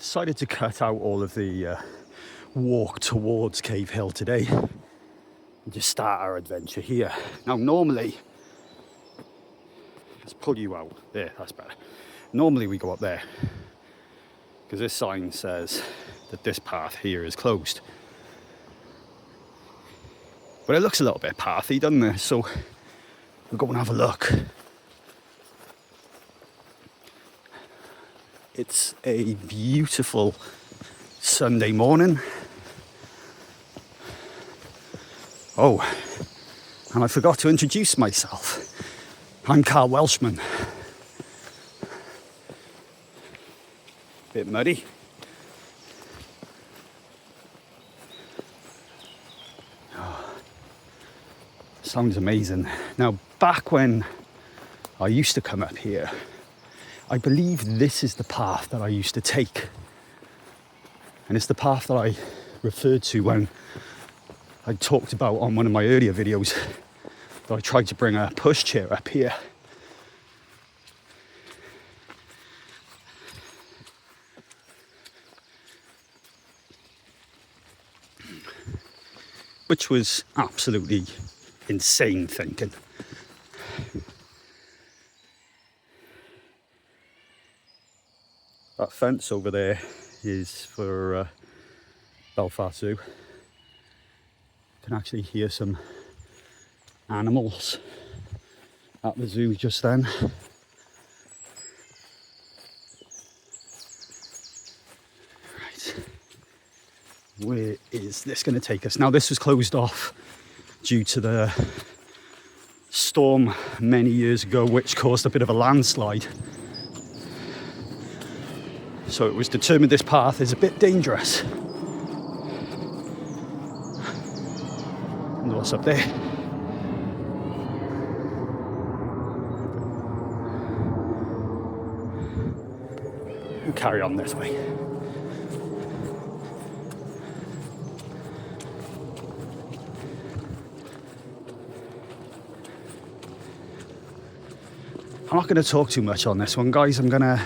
Decided to cut out all of the walk towards Cave Hill today and just start our adventure here. Now normally, let's pull you out there, that's better. Normally we go up there because this sign says that this path here is closed, but it looks a little bit pathy, doesn't it? So we'll go and have a look. It's a beautiful Sunday morning. Oh, and I forgot to introduce myself. I'm Karl Welshman. Bit muddy. Oh, sounds amazing. Now, back when I used to come up here, I believe this is the path that I used to take. And it's the path that I referred to when I talked about on one of my earlier videos that I tried to bring a pushchair up here. Which was absolutely insane thinking. That fence over there is for Belfast Zoo. You can actually hear some animals at the zoo just then. Right, where is this going to take us? Now, this was closed off due to the storm many years ago, which caused a bit of a landslide. So it was determined this path is a bit dangerous. And what's up there? We'll carry on this way. I'm not going to talk too much on this one, guys. I'm going to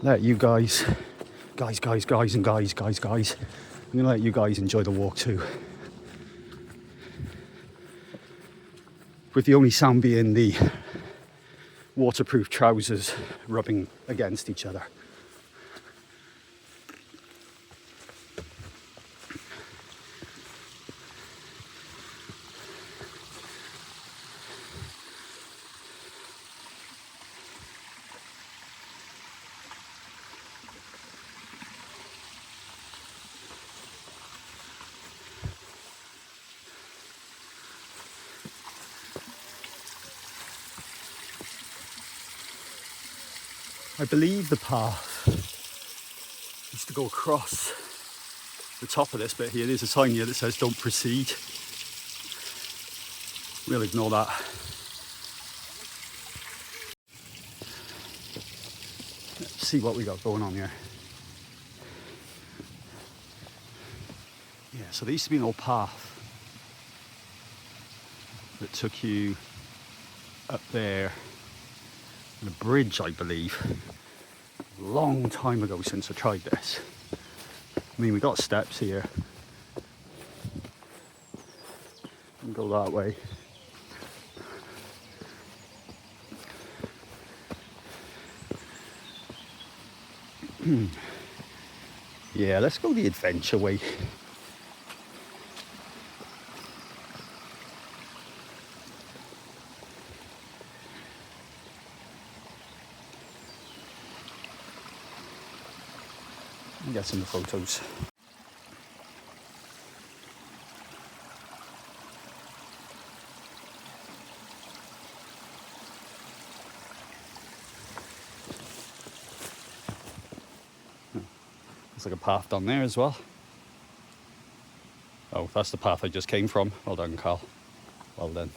let you guys, I'm going to let you guys enjoy the walk too. With the only sound being the waterproof trousers rubbing against each other. I believe the path used to go across the top of this bit here. There's a sign here that says don't proceed. We'll ignore that. Let's see what we got going on here. Yeah, so there used to be an old path that took you up there. And a bridge, I believe. A long time ago since I tried this. I mean, we got steps here. We can go that way. Yeah, let's go the adventure way. Get some of the photos. There's like a path down there as well. Oh, that's the path I just came from. Well done, Carl. Well done.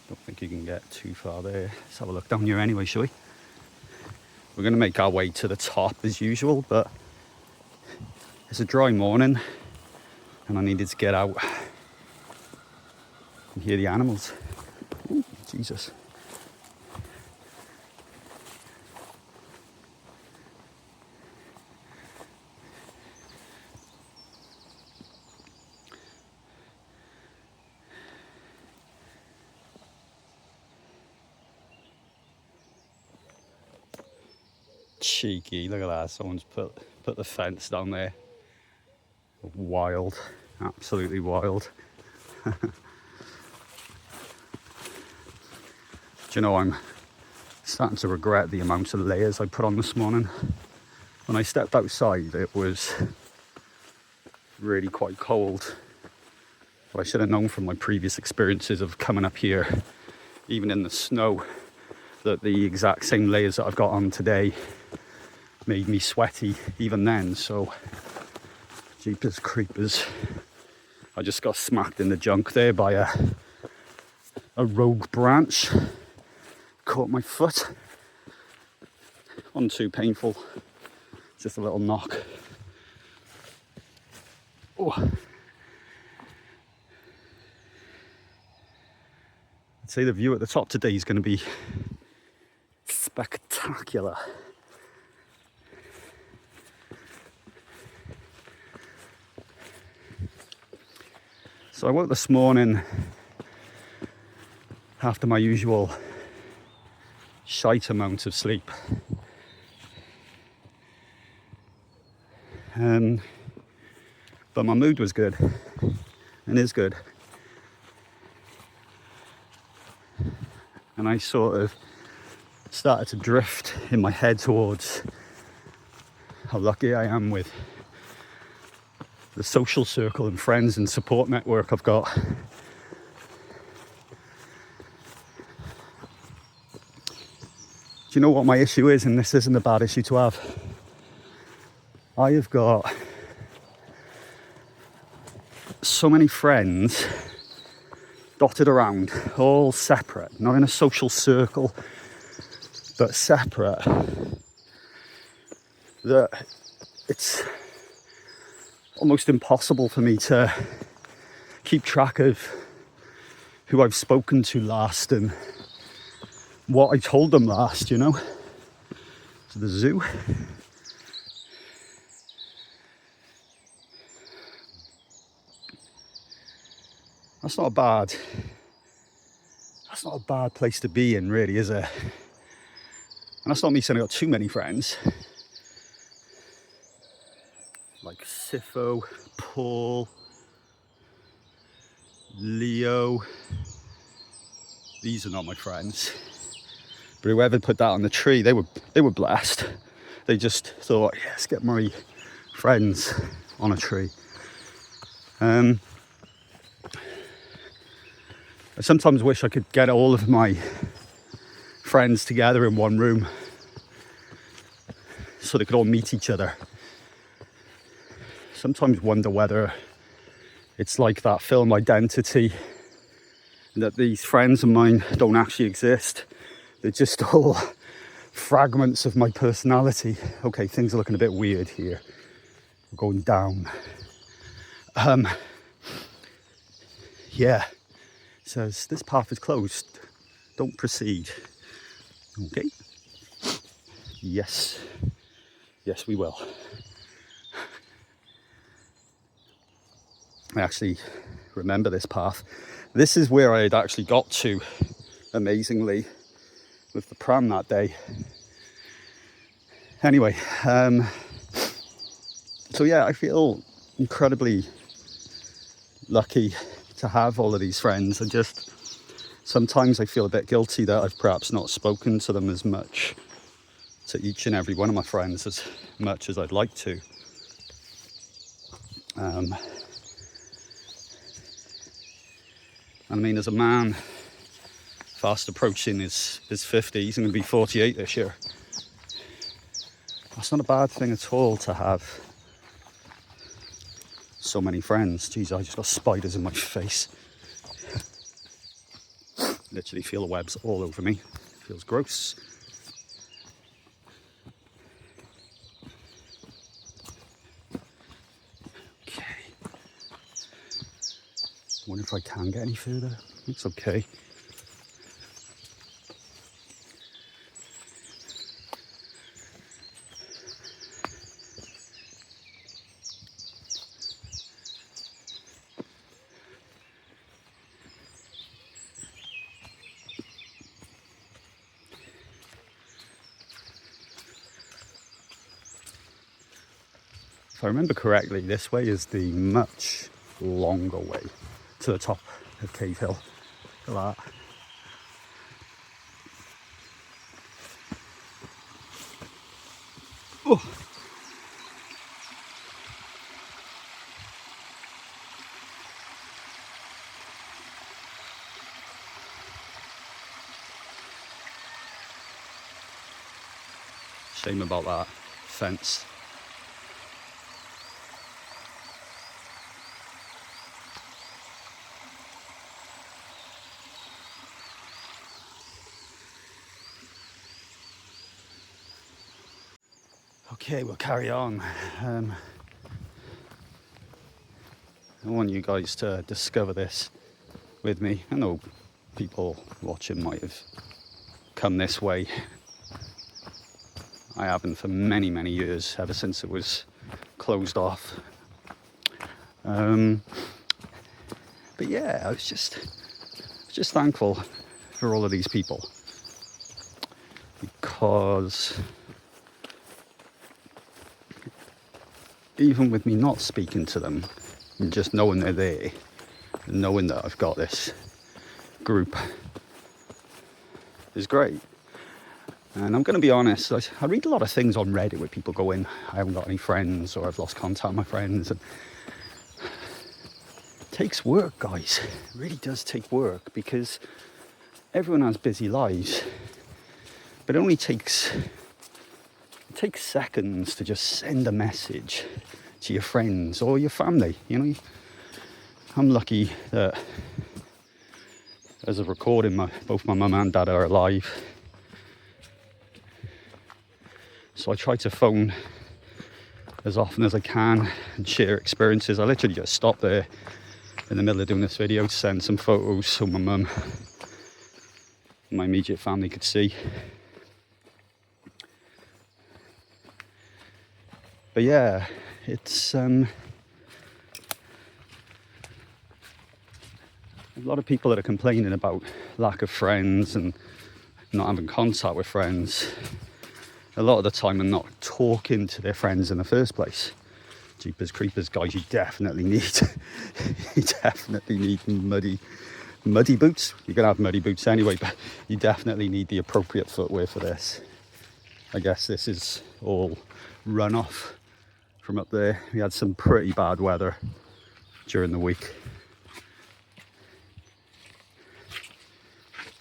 Don't think you can get too far there. Let's have a look down here anyway, shall we? We're going to make our way to the top as usual, but It's a dry morning and I needed to get out and hear the animals. Ooh, Jesus. Cheeky, look at that, someone's put the fence down there. Wild, absolutely wild. Do you know, I'm starting to regret the amount of layers I put on this morning. When I stepped outside, it was really quite cold. But I should have known from my previous experiences of coming up here, even in the snow, that the exact same layers that I've got on today made me sweaty even then. So, jeepers creepers. I just got smacked in the junk there by a rogue branch. Caught my foot. Wasn't too painful. Just a little knock. Oh. I'd say the view at the top today is going to be spectacular. So I woke this morning after my usual shite amount of sleep. But my mood was good and is good. And I sort of started to drift in my head towards how lucky I am with the social circle and friends and support network I've got. Do you know what my issue is? And this isn't a bad issue to have. I have got so many friends dotted around, all separate, not in a social circle, but separate, that it's almost impossible for me to keep track of who I've spoken to last and what I told them last, you know? To the zoo. That's not a bad place to be in, really, is it? And that's not me saying I've got too many friends. Like Sifo, Paul, Leo. These are not my friends. But whoever put that on the tree, they were blessed. They just thought, yes, get my friends on a tree. I sometimes wish I could get all of my friends together in one room so they could all meet each other. Sometimes wonder whether it's like that film Identity, that these friends of mine don't actually exist. They're just all fragments of my personality. Okay, things are looking a bit weird here. We're going down. Yeah. It says, this path is closed. Don't proceed. Okay. Yes. Yes, we will. I actually remember this path. This is where I had actually got to, amazingly, with the pram that day. Anyway, so yeah, I feel incredibly lucky to have all of these friends. And just sometimes I feel a bit guilty that I've perhaps not spoken to them as much, to each and every one of my friends, as much as I'd like to. I mean, as a man fast approaching his 50s, he's going to be 48 this year. That's not a bad thing at all to have so many friends. Jeez, I just got spiders in my face. Literally feel the webs all over me. Feels gross. wonder if I can get any further. It's okay. If I remember correctly, this way is the much longer way to the top of Cave Hill. Look at that. Oh. Shame about that fence. Okay, we'll carry on. I want you guys to discover this with me. I know people watching might have come this way. I haven't for many, many years, ever since it was closed off. But yeah, I was just thankful for all of these people, because even with me not speaking to them, and just knowing they're there, and knowing that I've got this group is great. And I'm going to be honest, I read a lot of things on Reddit where people go in, I haven't got any friends, or I've lost contact with my friends. And it takes work, guys. It really does take work, because everyone has busy lives. But it takes seconds to just send a message to your friends or your family. You know, I'm lucky that as of recording, both my mum and dad are alive. So I try to phone as often as I can and share experiences. I literally just stopped there in the middle of doing this video to send some photos so my mum and my immediate family could see. But yeah, it's a lot of people that are complaining about lack of friends and not having contact with friends. A lot of the time are not talking to their friends in the first place. Jeepers creepers, guys, you definitely need muddy boots. You're gonna have muddy boots anyway, but you definitely need the appropriate footwear for this. I guess this is all runoff from up there. We had some pretty bad weather during the week.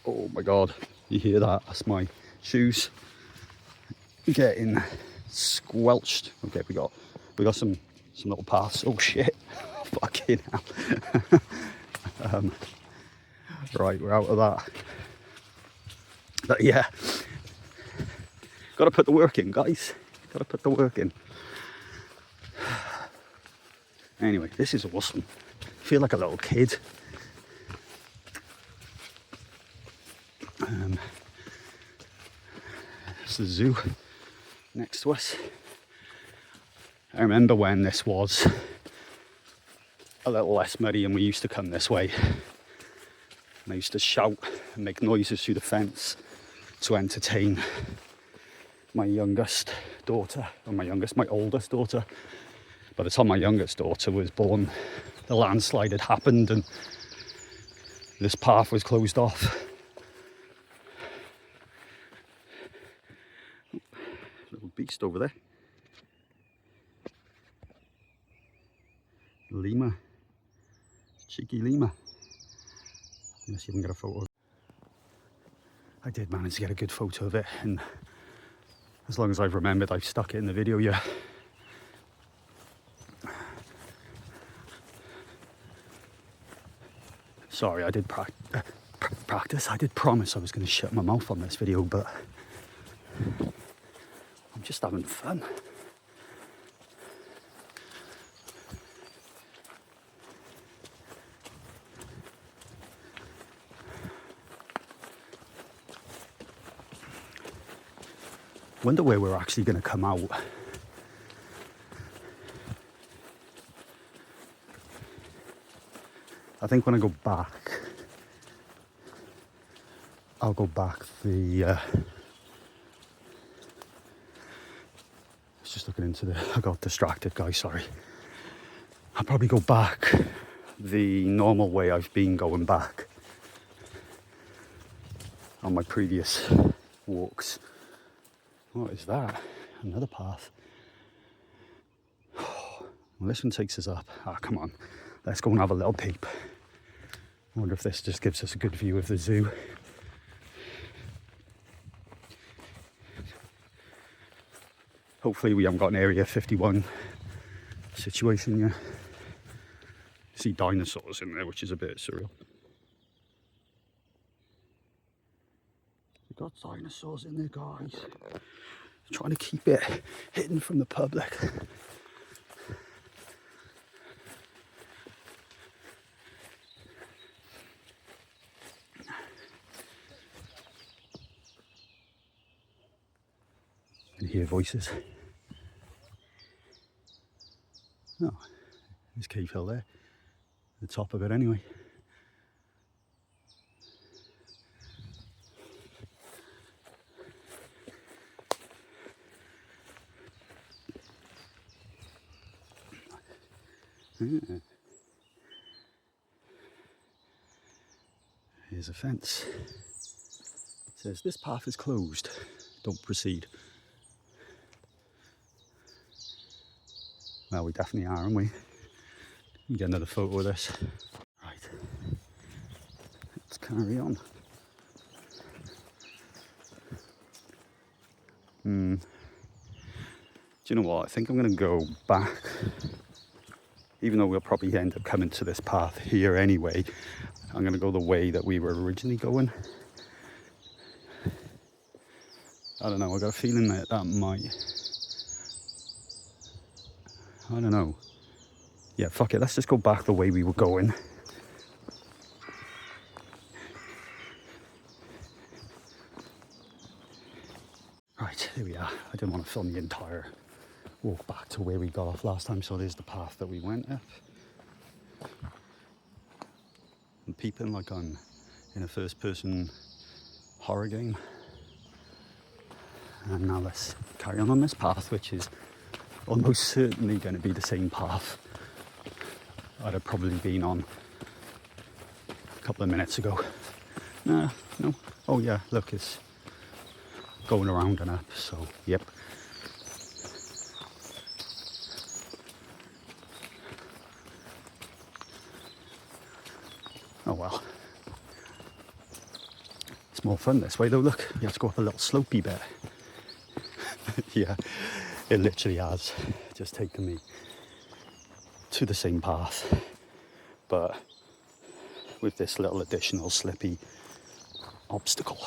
Oh my god, you hear that? That's my shoes getting squelched. Okay, we got some little paths. Oh shit. Fucking hell. Right, we're out of that. But yeah, gotta put the work in, guys. Gotta put the work in. Anyway, this is awesome. I feel like a little kid. It's the zoo next to us. I remember when this was a little less muddy and we used to come this way. And I used to shout and make noises through the fence to entertain my youngest daughter, or my oldest daughter. By the time my youngest daughter was born, the landslide had happened and this path was closed off. Little beast over there. Lemur. Cheeky lemur. Let's see if I can get a photo. I did manage to get a good photo of it, and as long as I've remembered, I've stuck it in the video, yeah. Sorry, I did practice. I did promise I was going to shut my mouth on this video, but I'm just having fun. Wonder where we're actually going to come out. I think when I go back, I'll go back the... I was just looking into the... I got distracted, guys, sorry. I'll probably go back the normal way I've been going back on my previous walks. What is that? Another path. Well, this one takes us up. Ah, come on. Let's go and have a little peep. I wonder if this just gives us a good view of the zoo. Hopefully we haven't got an Area 51 situation yet. See dinosaurs in there, which is a bit surreal. We've got dinosaurs in there, guys. Trying to keep it hidden from the public. You can hear voices. Oh, there's Cave Hill there. The top of it anyway. Yeah. Here's a fence. It says this path is closed. Don't proceed. Well, we definitely are, aren't we? Get another photo of this. Right. Let's carry on. Do you know what? I think I'm going to go back. Even though we'll probably end up coming to this path here anyway, I'm going to go the way that we were originally going. I don't know, I got a feeling that that might... I don't know. Yeah, fuck it, let's just go back the way we were going. Right, here we are. I didn't want to film the entire walk back to where we got off last time, so there's the path that we went up. I'm peeping like I'm in a first-person horror game. And now let's carry on this path, which is almost certainly going to be the same path I'd have probably been on a couple of minutes ago. No. Oh yeah, look, it's going around and up, so yep. Oh well. It's more fun this way though, look. You have to go up a little slopey bit. Yeah, it literally has just taken me to the same path, but with this little additional slippy obstacle.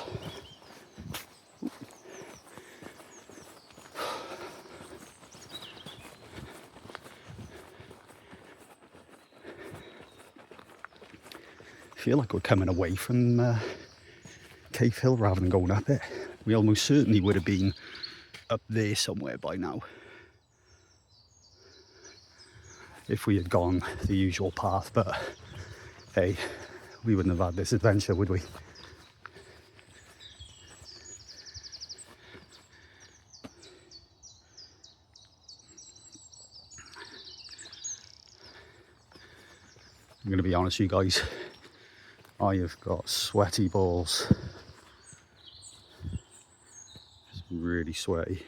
I feel like we're coming away from Cave Hill rather than going up it. We almost certainly would have been up there somewhere by now if we had gone the usual path, but hey, we wouldn't have had this adventure, would we? I'm going to be honest with you guys, I have got sweaty balls. It's really sweaty.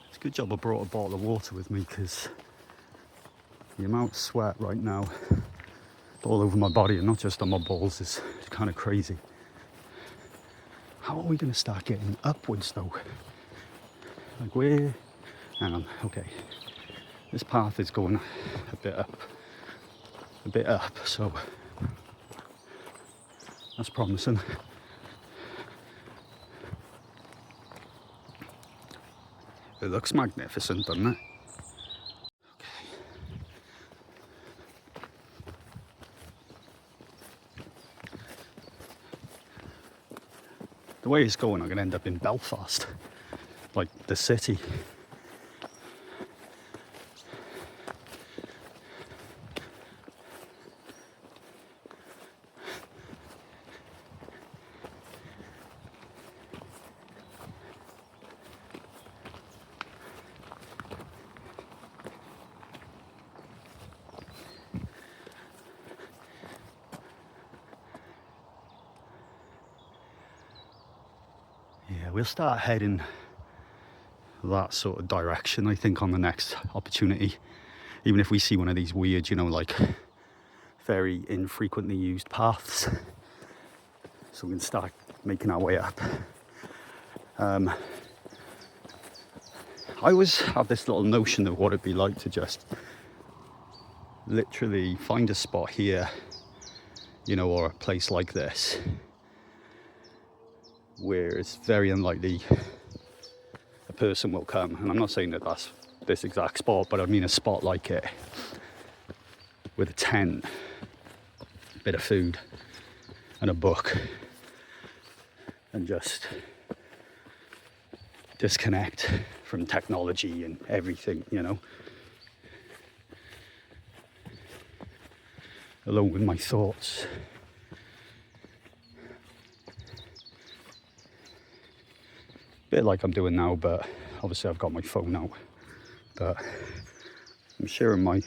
It's a good job I brought a bottle of water with me, because the amount of sweat right now all over my body and not just on my balls is kind of crazy. How are we going to start getting upwards though? Like where? Hang on, okay. This path is going a bit up, so that's promising. It looks magnificent, doesn't it? Okay. the way it's going, I'm going to end up in Belfast, like the city. Yeah, we'll start heading that sort of direction, I think, on the next opportunity. Even if we see one of these weird, you know, like very infrequently used paths, so we can start making our way up. I always have this little notion of what it'd be like to just literally find a spot here, you know, or a place like this, where it's very unlikely a person will come. And I'm not saying that that's this exact spot, but I mean a spot like it, with a tent, a bit of food, and a book, and just disconnect from technology and everything, you know. Alone with my thoughts. Bit like I'm doing now, but obviously I've got my phone out. But I'm sharing my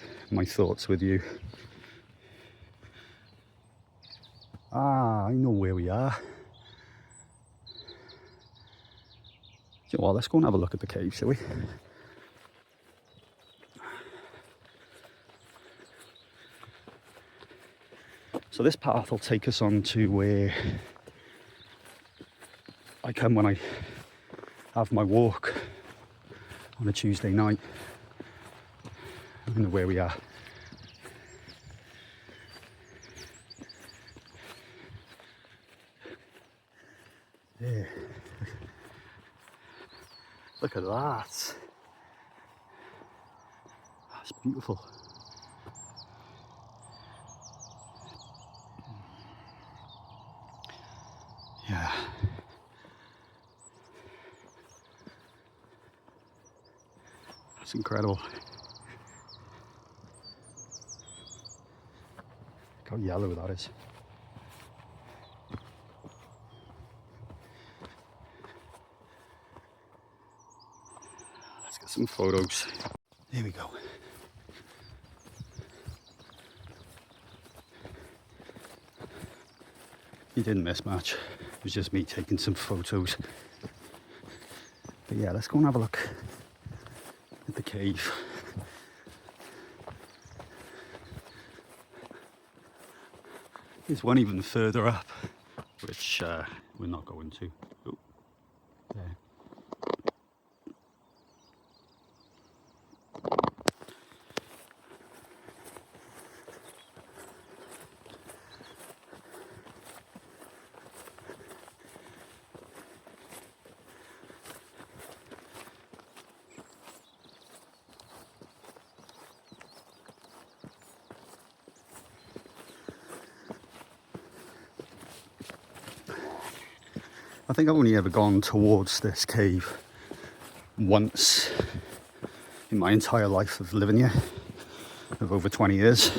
thoughts with you. I know where we are. You know what, let's go and have a look at the cave, shall we? So this path will take us on to where I come when I have my walk on a Tuesday night. I don't know where we are. Yeah. Look at that. That's beautiful. Yeah. That's incredible. Look how yellow that is. Let's get some photos. Here we go. You didn't miss much. It was just me taking some photos. But yeah, let's go and have a look at the cave. There's one even further up, which we're not going to. Oh, there. I think I've only ever gone towards this cave once in my entire life of living here, of over 20 years.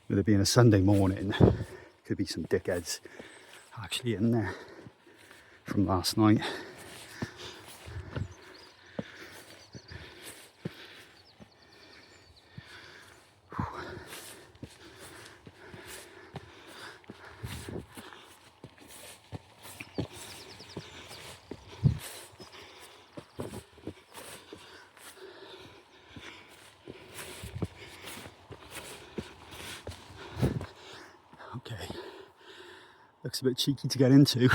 With it being a Sunday morning, could be some dickheads actually in there from last night. Okay, looks a bit cheeky to get into.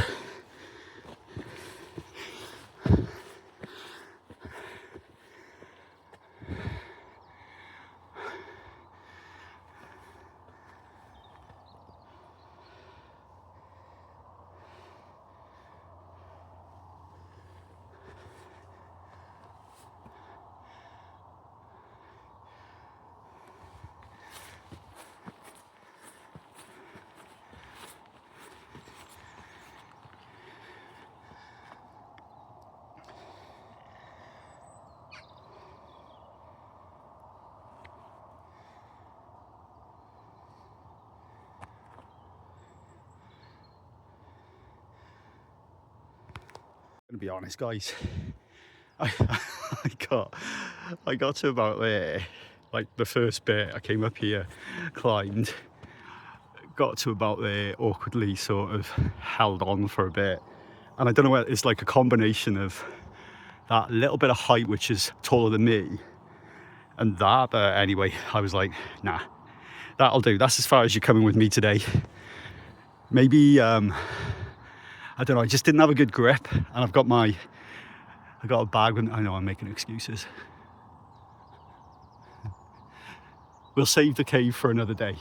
gonna be honest, guys. I, I got to about there, like the first bit. I came up here, climbed, got to about there, awkwardly sort of held on for a bit, and I don't know whether it's like a combination of that little bit of height, which is taller than me, and that. But anyway, I was like, nah, that'll do. That's as far as you're coming with me today. Maybe I don't know. I just didn't have a good grip, and I got a bag. I know I'm making excuses. We'll save the cave for another day.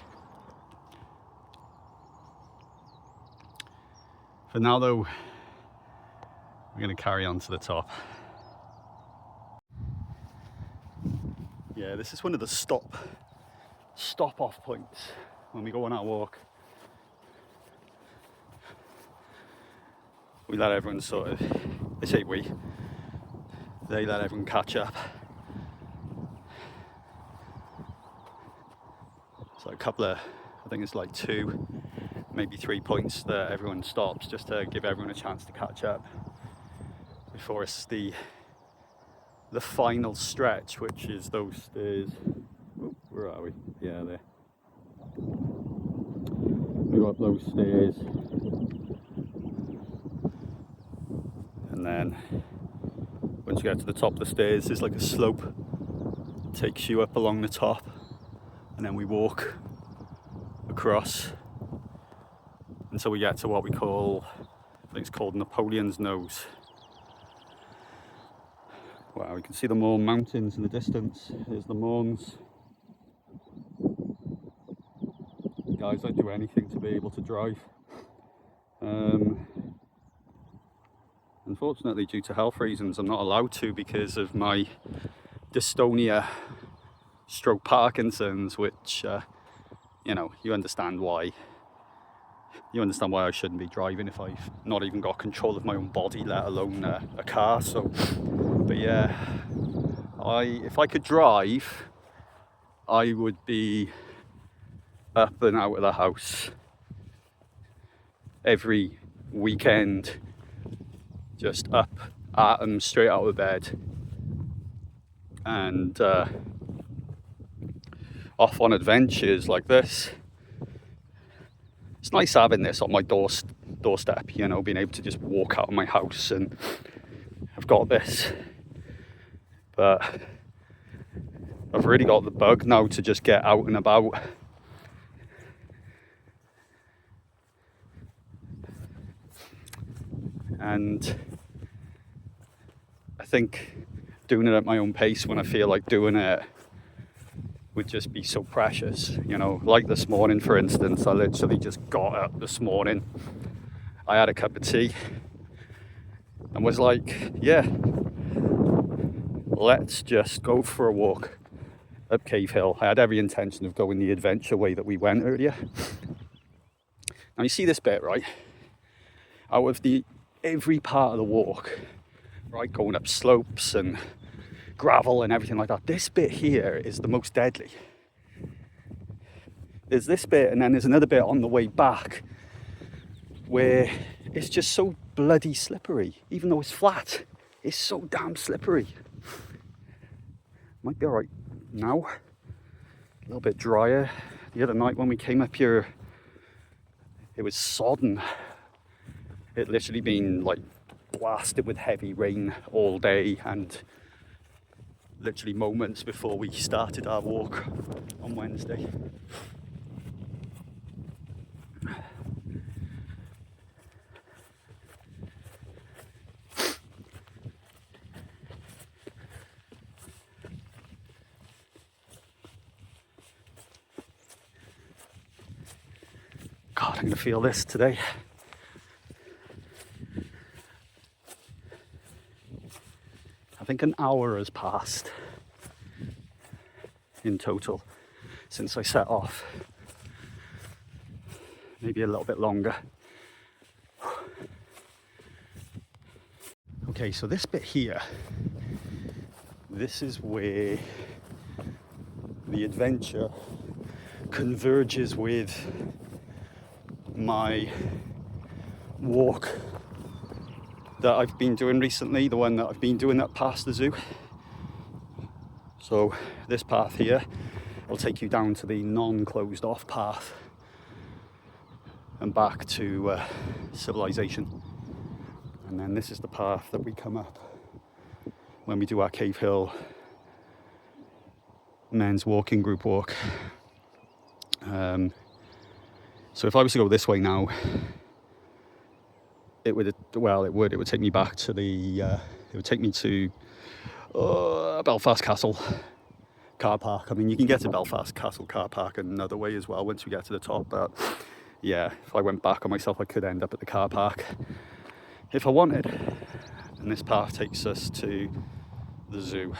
For now, though, we're going to carry on to the top. Yeah, this is one of the stop off points when we go on our walk. We let everyone sort of, I say we, they let everyone catch up. So a couple of, I think it's like 2, maybe 3 points that everyone stops just to give everyone a chance to catch up before it's the final stretch, which is those stairs. Oh, where are we? Yeah, there. We go up those stairs, and then once you get to the top of the stairs, there's like a slope that takes you up along the top, and then we walk across until we get to what we call, I think it's called Napoleon's Nose. Wow, we can see the Mourne Mountains in the distance. There's the Mournes. Guys, I'd do anything to be able to drive. Unfortunately, due to health reasons, I'm not allowed to because of my dystonia stroke Parkinson's, which, you know, you understand why. You understand why I shouldn't be driving if I've not even got control of my own body, let alone a car. So, but yeah, if I could drive, I would be up and out of the house every weekend, just up at them, straight out of bed, and off on adventures like this. It's nice having this on my doorstep, you know, being able to just walk out of my house and I've got this. But I've really got the bug now to just get out and about. And I think doing it at my own pace when I feel like doing it would just be so precious, you know. Like this morning, for instance, I literally just got up this morning, I had a cup of tea and was like, yeah, let's just go for a walk up Cave Hill. I had every intention of going the adventure way that we went earlier. Now you see this bit, right? Out of every part of the walk, right, going up slopes and gravel and everything like that, this bit here is the most deadly. There's this bit, and then there's another bit on the way back where it's just so bloody slippery. Even though it's flat, it's so damn slippery. Might be all right now, a little bit drier. The other night when we came up here, it was sodden. It literally been like blasted with heavy rain all day, and literally moments before we started our walk on Wednesday. God, I'm gonna feel this today. I think an hour has passed in total since I set off. Maybe a little bit longer. Okay, so this bit here, this is where the adventure converges with my walk that I've been doing recently, the one that I've been doing that past the zoo. So this path here will take you down to the non-closed off path and back to civilization. And then this is the path that we come up when we do our Cave Hill men's walking group walk. So if I was to go this way now, it would take me back to it would take me to Belfast Castle car park. I mean, you can get to Belfast Castle car park another way as well once we get to the top, but yeah, if I went back on myself, I could end up at the car park if I wanted. And this path takes us to the zoo.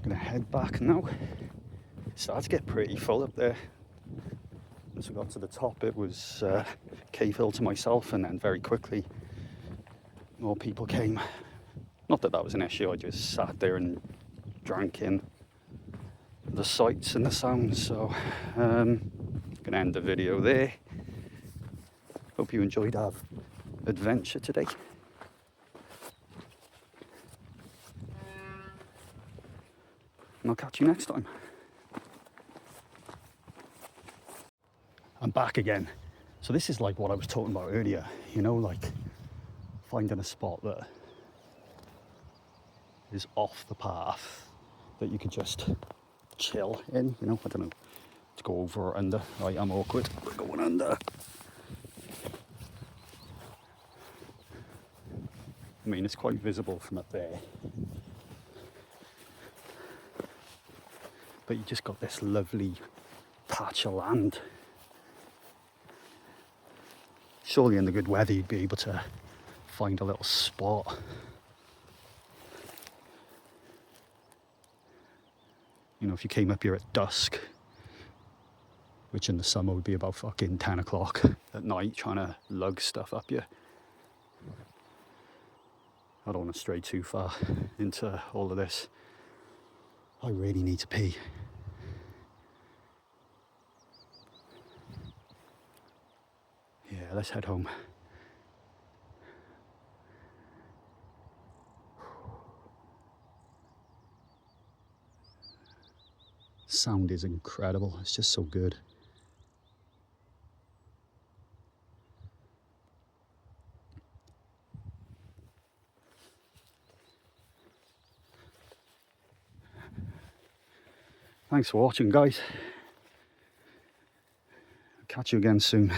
Gonna head back now. It started to get pretty full up there. Once we got to the top, it was Cave Hill to myself, and then very quickly more people came. Not that that was an issue, I just sat there and drank in the sights and the sounds. So gonna end the video there. Hope you enjoyed our adventure today. And I'll catch you next time. I'm back again. So this is like what I was talking about earlier, you know, like finding a spot that is off the path that you could just chill in, you know, I don't know, to go over or under. Right, I'm awkward, we're going under. I mean, it's quite visible from up there. But you just got this lovely patch of land. Surely in the good weather you'd be able to find a little spot. You know, if you came up here at dusk, which in the summer would be about fucking 10 o'clock at night, trying to lug stuff up here. I don't want to stray too far into all of this. I really need to pee. Yeah, let's head home. Sound is incredible. It's just so good. Thanks for watching, guys. Catch you again soon.